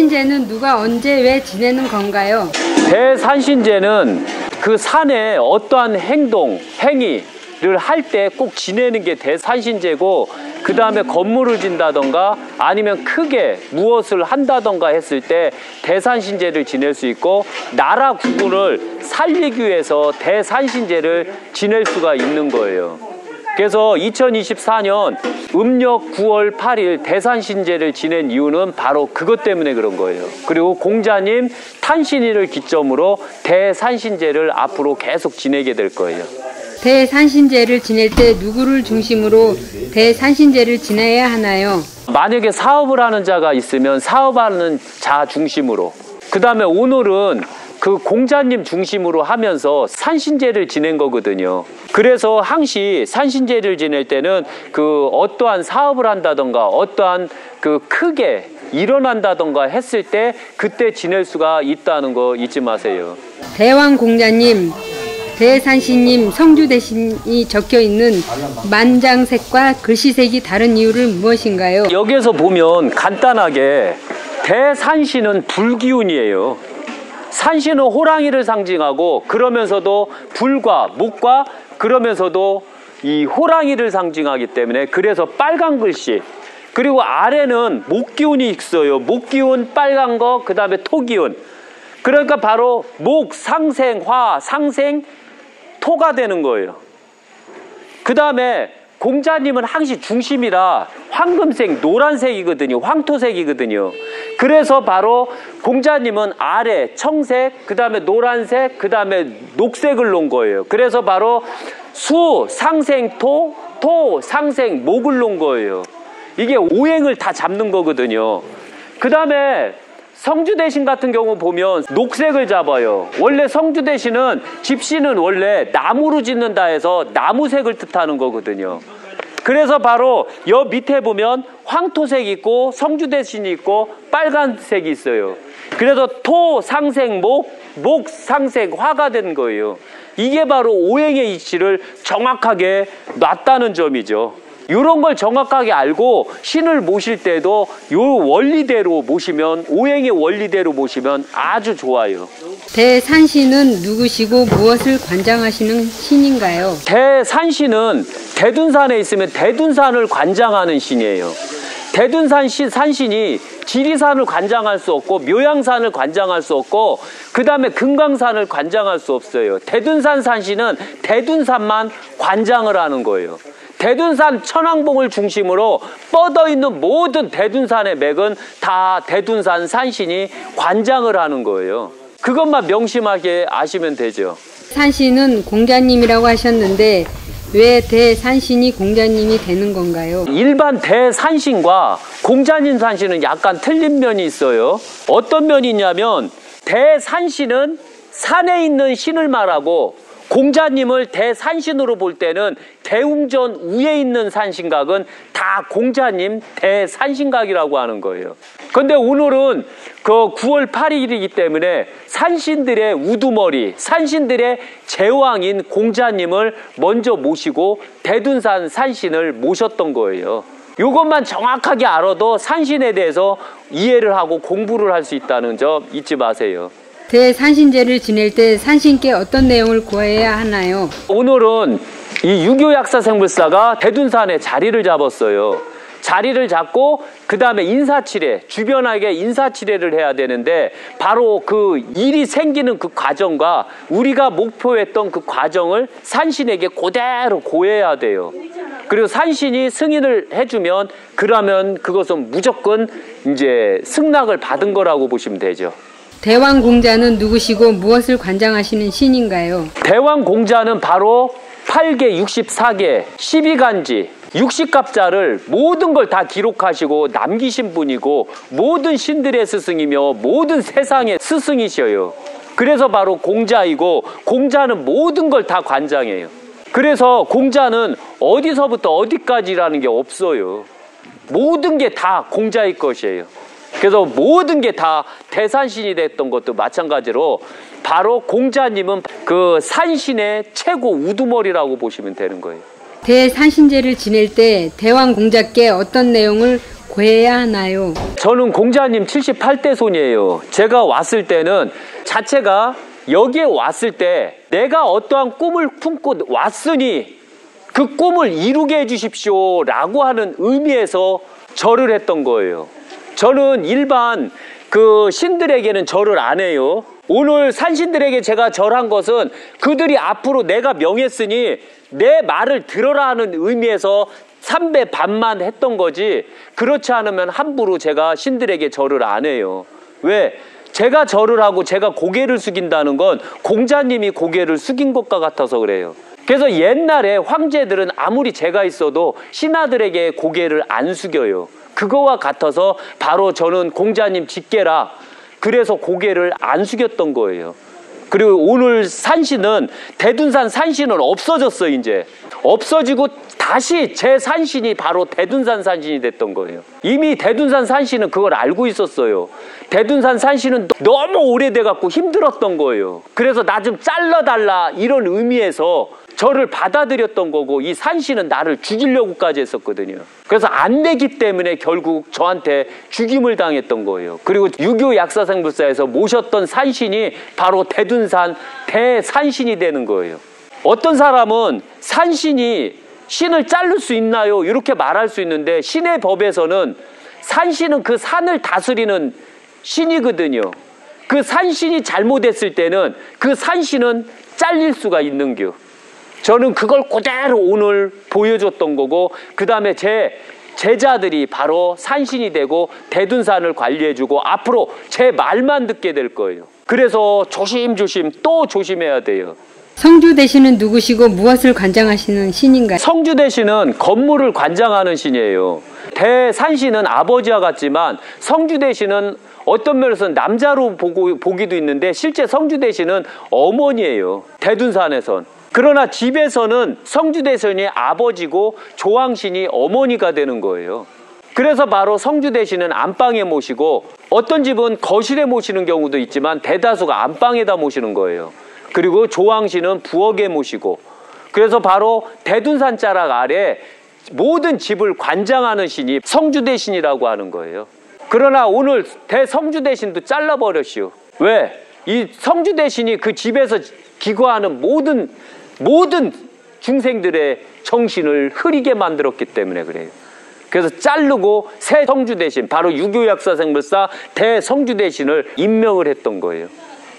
대산신제는 누가 언제 왜 지내는 건가요? 대산신제는 그 산에 어떠한 행동, 행위를 할 때 꼭 지내는 게 대산신제고, 그 다음에 건물을 진다던가 아니면 크게 무엇을 한다던가 했을 때 대산신제를 지낼 수 있고, 나라 국군을 살리기 위해서 대산신제를 지낼 수가 있는 거예요. 그래서 2024년 음력 9월 8일 대산신제를 지낸 이유는 바로 그것 때문에 그런 거예요. 그리고 공자님 탄신일을 기점으로 대산신제를 앞으로 계속 지내게 될 거예요. 대산신제를 지낼 때 누구를 중심으로 대산신제를 지내야 하나요? 만약에 사업을 하는 자가 있으면 사업하는 자 중심으로, 그 다음에 오늘은 그 공자님 중심으로 하면서 산신제를 지낸 거거든요. 그래서 항시 산신제를 지낼 때는 그 어떠한 사업을 한다던가 어떠한 그 크게 일어난다던가 했을 때 그때 지낼 수가 있다는 거 잊지 마세요. 대왕 공자님, 대산신님 성주대신이 적혀있는 만장색과 글씨색이 다른 이유는 무엇인가요? 여기에서 보면 간단하게 대산신은 불기운이에요. 산신은 호랑이를 상징하고, 그러면서도 불과 목과 그러면서도 이 호랑이를 상징하기 때문에, 그래서 빨간 글씨, 그리고 아래는 목기운이 있어요. 목기운 빨간 거, 그 다음에 토기운. 그러니까 바로 목, 상생, 화, 상생, 토가 되는 거예요. 그 다음에 공자님은 항시 중심이라 황금색, 노란색이거든요. 황토색이거든요. 그래서 바로 공자님은 아래 청색, 그 다음에 노란색, 그 다음에 녹색을 놓은 거예요. 그래서 바로 수, 상생, 토, 토, 상생, 목을 놓은 거예요. 이게 오행을 다 잡는 거거든요. 그 다음에 성주대신 같은 경우 보면 녹색을 잡아요. 원래 성주대신은 집신은 원래 나무로 짓는다 해서 나무색을 뜻하는 거거든요. 그래서 바로 여 밑에 보면 황토색이 있고 성주대신이 있고 빨간색이 있어요. 그래서 토, 상생, 목, 목, 상생, 화가 된 거예요. 이게 바로 오행의 이치를 정확하게 놨다는 점이죠. 이런 걸 정확하게 알고 신을 모실 때도 요 원리대로 모시면, 오행의 원리대로 모시면 아주 좋아요. 대산신은 누구시고 무엇을 관장하시는 신인가요? 대산신은 대둔산에 있으면 대둔산을 관장하는 신이에요. 산신이 지리산을 관장할 수 없고 묘양산을 관장할 수 없고 그 다음에 금강산을 관장할 수 없어요. 대둔산 산신은 대둔산만 관장을 하는 거예요. 대둔산 천왕봉을 중심으로 뻗어있는 모든 대둔산의 맥은 다 대둔산 산신이 관장을 하는 거예요. 그것만 명심하게 아시면 되죠. 산신은 공자님이라고 하셨는데 왜 대산신이 공자님이 되는 건가요? 일반 대산신과 공자님 산신은 약간 틀린 면이 있어요. 어떤 면이 있냐면 대산신은 산에 있는 신을 말하고 공자님을 대산신으로 볼 때는 대웅전 위에 있는 산신각은 다 공자님 대산신각이라고 하는 거예요. 그런데 오늘은 그 9월 8일이기 때문에 산신들의 우두머리, 산신들의 제왕인 공자님을 먼저 모시고 대둔산 산신을 모셨던 거예요. 이것만 정확하게 알아도 산신에 대해서 이해를 하고 공부를 할 수 있다는 점 잊지 마세요. 대산신제를 지낼 때 산신께 어떤 내용을 구해야 하나요? 오늘은 이 유교약사생물사가 대둔산에 자리를 잡았어요. 자리를 잡고 그 다음에 인사치레, 주변에게 인사치레를 해야 되는데 바로 그 일이 생기는 그 과정과 우리가 목표했던 그 과정을 산신에게 그대로 고해야 돼요. 그리고 산신이 승인을 해주면 그러면 그것은 무조건 이제 승낙을 받은 거라고 보시면 되죠. 대왕공자는 누구시고 무엇을 관장하시는 신인가요? 대왕공자는 바로 8개, 64개, 12간지, 60갑자를 모든 걸 다 기록하시고 남기신 분이고 모든 신들의 스승이며 모든 세상의 스승이셔요. 그래서 바로 공자이고 공자는 모든 걸 다 관장해요. 그래서 공자는 어디서부터 어디까지라는 게 없어요. 모든 게 다 공자의 것이에요. 그래서 모든 게 다 대산신이 됐던 것도 마찬가지로 바로 공자님은 그 산신의 최고 우두머리라고 보시면 되는 거예요. 대산신제를 지낼 때 대왕공자께 어떤 내용을 구해야 하나요? 저는 공자님 78대 손이에요. 제가 왔을 때는 자체가 여기에 왔을 때 내가 어떠한 꿈을 품고 왔으니 그 꿈을 이루게 해주십시오 라고 하는 의미에서 절을 했던 거예요. 저는 일반 그 신들에게는 절을 안 해요. 오늘 산신들에게 제가 절한 것은 그들이 앞으로 내가 명했으니 내 말을 들어라 하는 의미에서 3배 반만 했던 거지, 그렇지 않으면 함부로 제가 신들에게 절을 안 해요. 왜? 제가 절을 하고 제가 고개를 숙인다는 건 공자님이 고개를 숙인 것과 같아서 그래요. 그래서 옛날에 황제들은 아무리 제가 있어도 신하들에게 고개를 안 숙여요. 그거와 같아서 바로 저는 공자님 직계라 그래서 고개를 안 숙였던 거예요. 그리고 오늘 산신은, 대둔산 산신은 없어졌어요. 이제 없어지고 다시 제 산신이 바로 대둔산 산신이 됐던 거예요. 이미 대둔산 산신은 그걸 알고 있었어요. 대둔산 산신은 너무 오래돼 갖고 힘들었던 거예요. 그래서 나 좀 잘라달라 이런 의미에서 저를 받아들였던 거고, 이 산신은 나를 죽이려고까지 했었거든요. 그래서 안 되기 때문에 결국 저한테 죽임을 당했던 거예요. 그리고 유교 약사생불사에서 모셨던 산신이 바로 대둔산 대산신이 되는 거예요. 어떤 사람은 산신이 신을 자를 수 있나요? 이렇게 말할 수 있는데, 신의 법에서는 산신은 그 산을 다스리는 신이거든요. 그 산신이 잘못했을 때는 그 산신은 잘릴 수가 있는겨. 저는 그걸 그대로 오늘 보여줬던 거고, 그 다음에 제 제자들이 바로 산신이 되고 대둔산을 관리해주고 앞으로 제 말만 듣게 될 거예요. 그래서 조심조심 또 조심해야 돼요. 성주대신은 누구시고 무엇을 관장하시는 신인가요? 성주대신은 건물을 관장하는 신이에요. 대산신은 아버지와 같지만 성주대신은 어떤 면에서는 남자로 보기도 있는데 실제 성주대신은 어머니예요. 대둔산에선. 그러나 집에서는 성주대신이 아버지고 조왕신이 어머니가 되는 거예요. 그래서 바로 성주대신은 안방에 모시고, 어떤 집은 거실에 모시는 경우도 있지만 대다수가 안방에다 모시는 거예요. 그리고 조왕신은 부엌에 모시고, 그래서 바로 대둔산 자락 아래 모든 집을 관장하는 신이 성주대신이라고 하는 거예요. 그러나 오늘 대성주대신도 잘라버렸시오. 왜? 이 성주대신이 그 집에서 기거하는 모든 중생들의 정신을 흐리게 만들었기 때문에 그래요. 그래서 자르고 새 성주대신, 바로 유교약사생불사 대성주대신을 임명을 했던 거예요.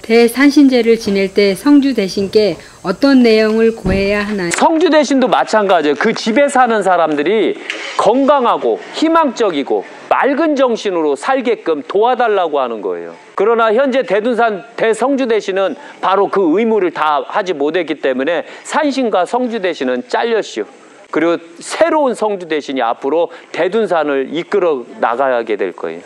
대산신제를 지낼 때 성주대신께 어떤 내용을 구해야 하나요? 성주대신도 마찬가지예요. 그 집에 사는 사람들이 건강하고 희망적이고 맑은 정신으로 살게끔 도와달라고 하는 거예요. 그러나 현재 대둔산 대성주대신은 바로 그 의무를 다 하지 못했기 때문에 산신과 성주대신은 잘렸시오. 그리고 새로운 성주대신이 앞으로 대둔산을 이끌어 나가게 될 거예요.